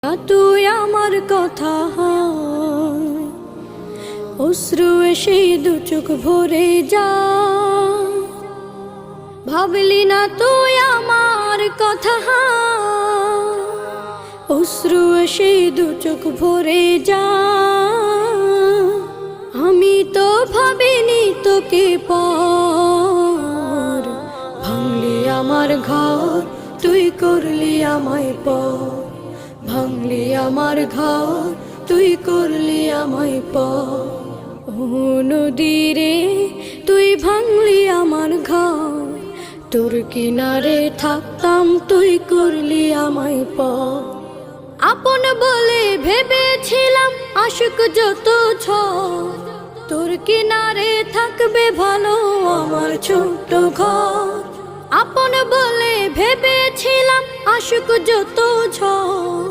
তুই আমার কথা অশ্রু এসে দু চোখ ভরে যা, ভাবলি না তুই আমার কথা অশ্রু এসে দু চোখ ভরে যা। আমি তো ভাবিনি তোকে পর, ভাঙলি আমার ঘর তুই করলি আমায় পর, ভাঙলি আমার ঘর তুই করলি আমায় পর। ও নদী রে তুই ভাঙলি আমার ঘর, তোর কিনারে থাকতাম তুই করলি আমায় পর। আপন বলে ভেবেছিলাম আশুক যত ঝড়, তোর কিনারে থাকবে ভালো আমার ছোট্ট ঘর। আপন বলে ভেবেছিলাম আশুক যত ঝড়,